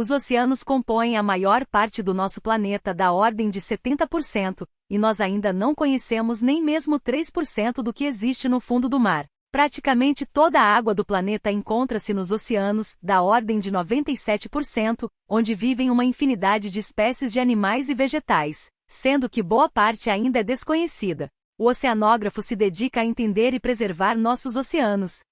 Os oceanos compõem a maior parte do nosso planeta, da ordem de 70%, e nós ainda não conhecemos nem mesmo 3% do que existe no fundo do mar. Praticamente toda a água do planeta encontra-se nos oceanos, da ordem de 97%, onde vivem uma infinidade de espécies de animais e vegetais, sendo que boa parte ainda é desconhecida. O oceanógrafo se dedica a entender e preservar nossos oceanos.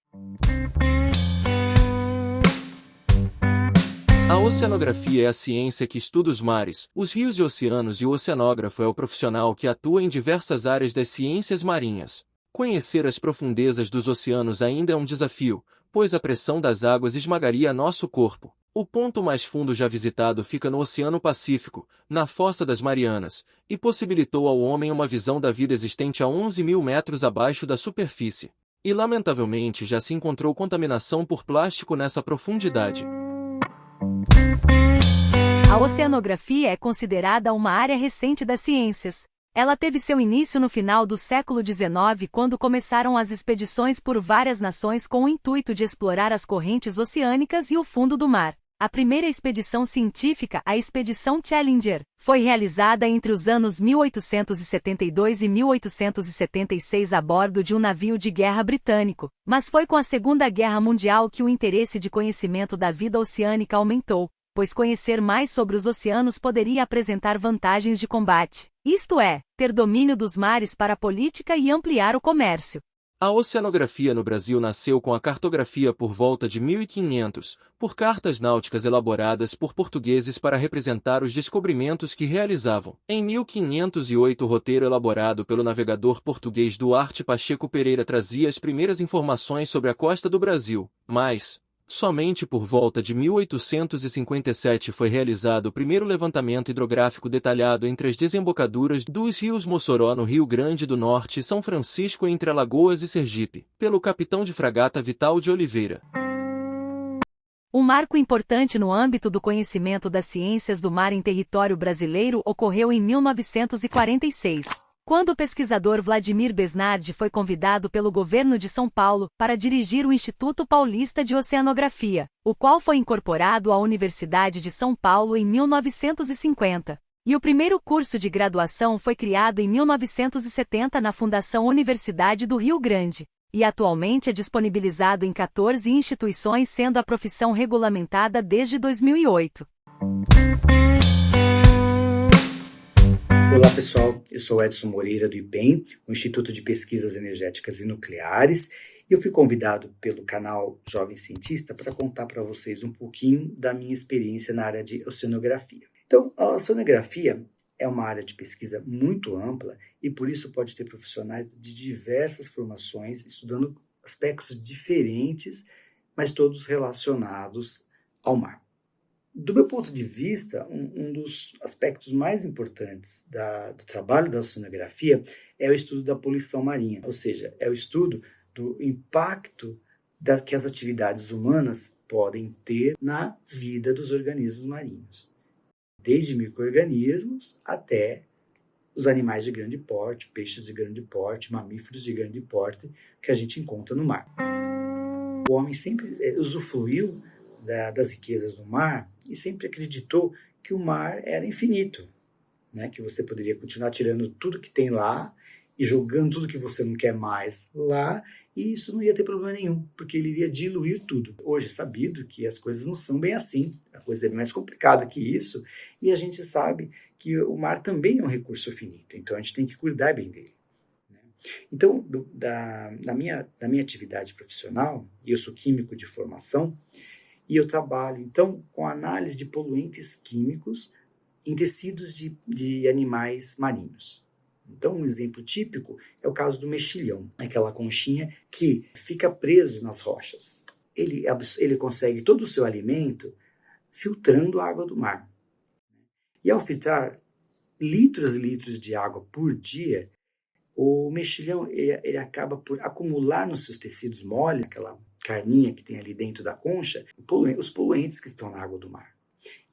A oceanografia é a ciência que estuda os mares, os rios e oceanos, e o oceanógrafo é o profissional que atua em diversas áreas das ciências marinhas. Conhecer as profundezas dos oceanos ainda é um desafio, pois a pressão das águas esmagaria nosso corpo. O ponto mais fundo já visitado fica no Oceano Pacífico, na Fossa das Marianas, e possibilitou ao homem uma visão da vida existente a 11.000 metros abaixo da superfície. E lamentavelmente já se encontrou contaminação por plástico nessa profundidade. A oceanografia é considerada uma área recente das ciências. Ela teve seu início no final do século XIX, quando começaram as expedições por várias nações com o intuito de explorar as correntes oceânicas e o fundo do mar. A primeira expedição científica, a Expedição Challenger, foi realizada entre os anos 1872 e 1876 a bordo de um navio de guerra britânico, mas foi com a Segunda Guerra Mundial que o interesse de conhecimento da vida oceânica aumentou, pois conhecer mais sobre os oceanos poderia apresentar vantagens de combate, isto é, ter domínio dos mares para a política e ampliar o comércio. A oceanografia no Brasil nasceu com a cartografia por volta de 1500, por cartas náuticas elaboradas por portugueses para representar os descobrimentos que realizavam. Em 1508, o roteiro elaborado pelo navegador português Duarte Pacheco Pereira trazia as primeiras informações sobre a costa do Brasil, mas somente por volta de 1857 foi realizado o primeiro levantamento hidrográfico detalhado entre as desembocaduras dos rios Mossoró no Rio Grande do Norte e São Francisco entre Alagoas e Sergipe, pelo capitão de fragata Vital de Oliveira. Um marco importante no âmbito do conhecimento das ciências do mar em território brasileiro ocorreu em 1946. Quando o pesquisador Vladimir Besnardi foi convidado pelo governo de São Paulo para dirigir o Instituto Paulista de Oceanografia, o qual foi incorporado à Universidade de São Paulo em 1950. E o primeiro curso de graduação foi criado em 1970 na Fundação Universidade do Rio Grande, e atualmente é disponibilizado em 14 instituições, sendo a profissão regulamentada desde 2008. Olá pessoal, eu sou Edson Moreira do IPEM, o Instituto de Pesquisas Energéticas e Nucleares, e eu fui convidado pelo canal Jovem Cientista para contar para vocês um pouquinho da minha experiência na área de oceanografia. Então, a oceanografia é uma área de pesquisa muito ampla e por isso pode ter profissionais de diversas formações estudando aspectos diferentes, mas todos relacionados ao mar. Do meu ponto de vista, um dos aspectos mais importantes do trabalho da oceanografia é o estudo da poluição marinha, ou seja, é o estudo do impacto que as atividades humanas podem ter na vida dos organismos marinhos, desde micro-organismos até os animais de grande porte, peixes de grande porte, mamíferos de grande porte que a gente encontra no mar. O homem sempre usufruiu das riquezas do mar e sempre acreditou que o mar era infinito, né? Que você poderia continuar tirando tudo que tem lá e jogando tudo que você não quer mais lá, e isso não ia ter problema nenhum, porque ele iria diluir tudo. Hoje é sabido que as coisas não são bem assim, a coisa é mais complicada que isso, e a gente sabe que o mar também é um recurso finito, então a gente tem que cuidar bem dele. Então, na minha atividade profissional, e eu sou químico de formação, e eu trabalho, então, com análise de poluentes químicos em tecidos de animais marinhos. Então, um exemplo típico é o caso do mexilhão, aquela conchinha que fica preso nas rochas. Ele consegue todo o seu alimento filtrando a água do mar. E ao filtrar litros e litros de água por dia, o mexilhão ele acaba por acumular nos seus tecidos moles, aquela carninha que tem ali dentro da concha, os poluentes que estão na água do mar.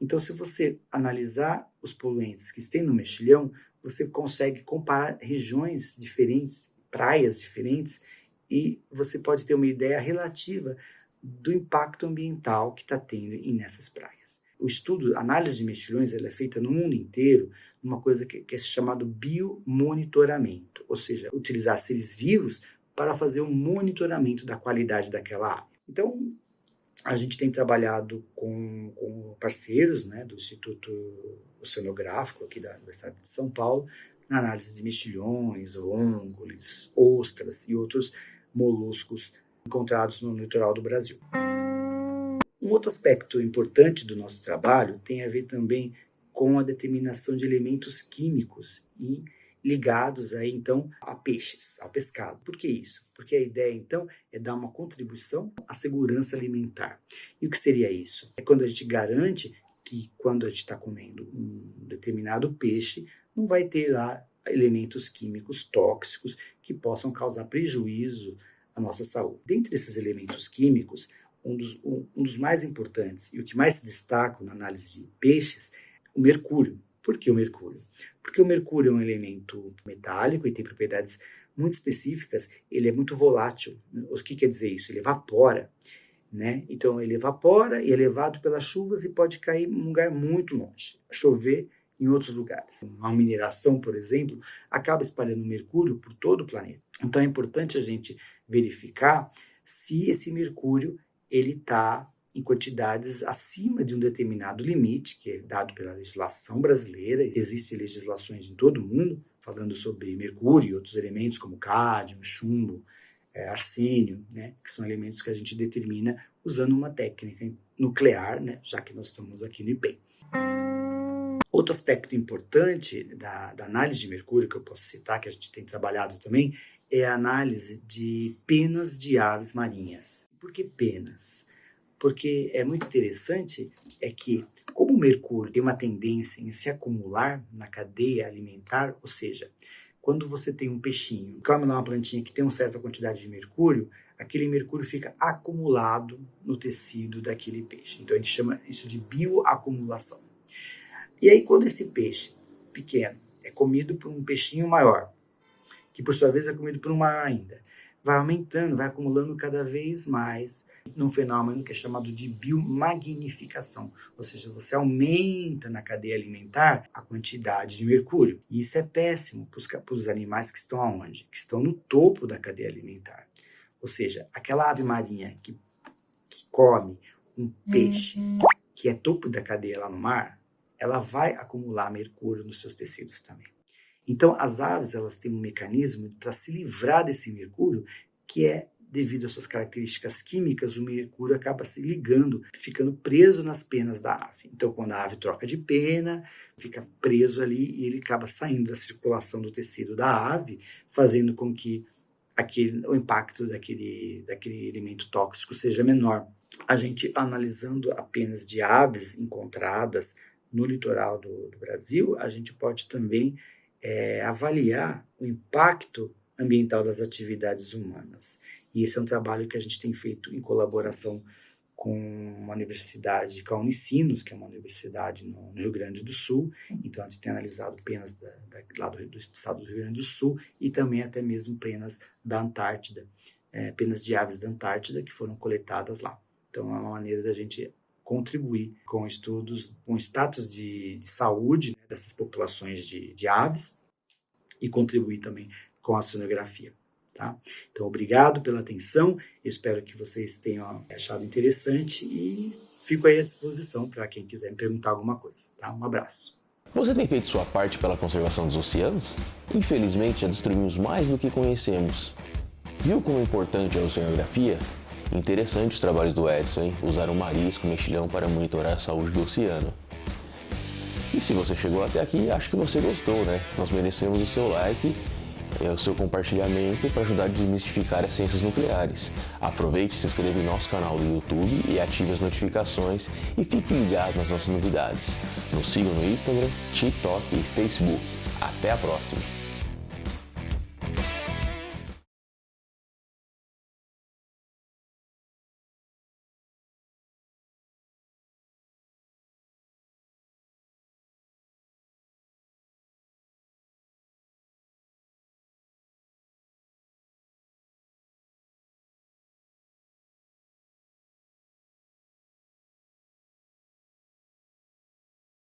Então, se você analisar os poluentes que estão no mexilhão, você consegue comparar regiões diferentes, praias diferentes, e você pode ter uma ideia relativa do impacto ambiental que está tendo nessas praias. o estudo, a análise de mexilhões, ela é feita no mundo inteiro numa coisa que é chamado biomonitoramento, ou seja, utilizar seres vivos para fazer um monitoramento da qualidade daquela ave. Então, a gente tem trabalhado com parceiros, né, do Instituto Oceanográfico aqui da Universidade de São Paulo, na análise de mexilhões, ôngules, ostras e outros moluscos encontrados no litoral do Brasil. Um outro aspecto importante do nosso trabalho tem a ver também com a determinação de elementos químicos e ligados aí, então, a peixes, ao pescado. Por que isso? Porque a ideia, então, é dar uma contribuição à segurança alimentar. E o que seria isso? É quando a gente garante que, quando a gente está comendo um determinado peixe, não vai ter lá elementos químicos tóxicos que possam causar prejuízo à nossa saúde. Dentre esses elementos químicos, um dos mais importantes e o que mais se destaca na análise de peixes, o mercúrio. Por que o mercúrio? Porque o mercúrio é um elemento metálico e tem propriedades muito específicas, ele é muito volátil. O que quer dizer isso? Ele evapora, né? Então ele evapora e é levado pelas chuvas e pode cair em um lugar muito longe, chover em outros lugares. Uma mineração, por exemplo, acaba espalhando mercúrio por todo o planeta. Então é importante a gente verificar se esse mercúrio ele está em quantidades acima de um determinado limite, que é dado pela legislação brasileira. Existem legislações em todo o mundo falando sobre mercúrio e outros elementos como cádmio, chumbo, arsênio, né, que são elementos que a gente determina usando uma técnica nuclear, né, já que nós estamos aqui no IPEM. Outro aspecto importante da análise de mercúrio, que eu posso citar, que a gente tem trabalhado também, é a análise de penas de aves marinhas. Por que penas? Porque é muito interessante que, como o mercúrio tem uma tendência em se acumular na cadeia alimentar, ou seja, quando você tem um peixinho que come uma plantinha que tem uma certa quantidade de mercúrio, aquele mercúrio fica acumulado no tecido daquele peixe. Então a gente chama isso de bioacumulação. E aí quando esse peixe pequeno é comido por um peixinho maior, que por sua vez é comido por um maior ainda, vai aumentando, vai acumulando cada vez mais num fenômeno que é chamado de biomagnificação. Ou seja, você aumenta na cadeia alimentar a quantidade de mercúrio. E isso é péssimo para os animais que estão aonde? Que estão no topo da cadeia alimentar. Ou seja, aquela ave marinha que come um peixe que é topo da cadeia lá no mar, ela vai acumular mercúrio nos seus tecidos também. Então, as aves elas têm um mecanismo para se livrar desse mercúrio, que é, devido às suas características químicas, o mercúrio acaba se ligando, ficando preso nas penas da ave. Então, quando a ave troca de pena, fica preso ali e ele acaba saindo da circulação do tecido da ave, fazendo com que o impacto daquele elemento tóxico seja menor. A gente, analisando apenas de aves encontradas no litoral do Brasil, a gente pode também avaliar o impacto ambiental das atividades humanas. E esse é um trabalho que a gente tem feito em colaboração com uma universidade, com a Unicinos, que é uma universidade no Rio Grande do Sul. Então, a gente tem analisado penas lá do estado do Rio Grande do Sul e também até mesmo penas da Antártida, penas de aves da Antártida que foram coletadas lá. Então, é uma maneira da gente contribuir com estudos, com status de saúde, né, dessas populações de aves e contribuir também com a oceanografia. Tá? Então, obrigado pela atenção, espero que vocês tenham achado interessante e fico aí à disposição para quem quiser me perguntar alguma coisa. Tá? Um abraço. Você tem feito sua parte pela conservação dos oceanos? Infelizmente, já destruímos mais do que conhecemos. Viu como é importante a oceanografia? Interessante os trabalhos do Edson, hein? Usar o marisco, mexilhão para monitorar a saúde do oceano. E se você chegou até aqui, acho que você gostou, né? Nós merecemos o seu like e o seu compartilhamento para ajudar a desmistificar as ciências nucleares. Aproveite e se inscreva em nosso canal do YouTube e ative as notificações e fique ligado nas nossas novidades. Nos sigam no Instagram, TikTok e Facebook. Até a próxima!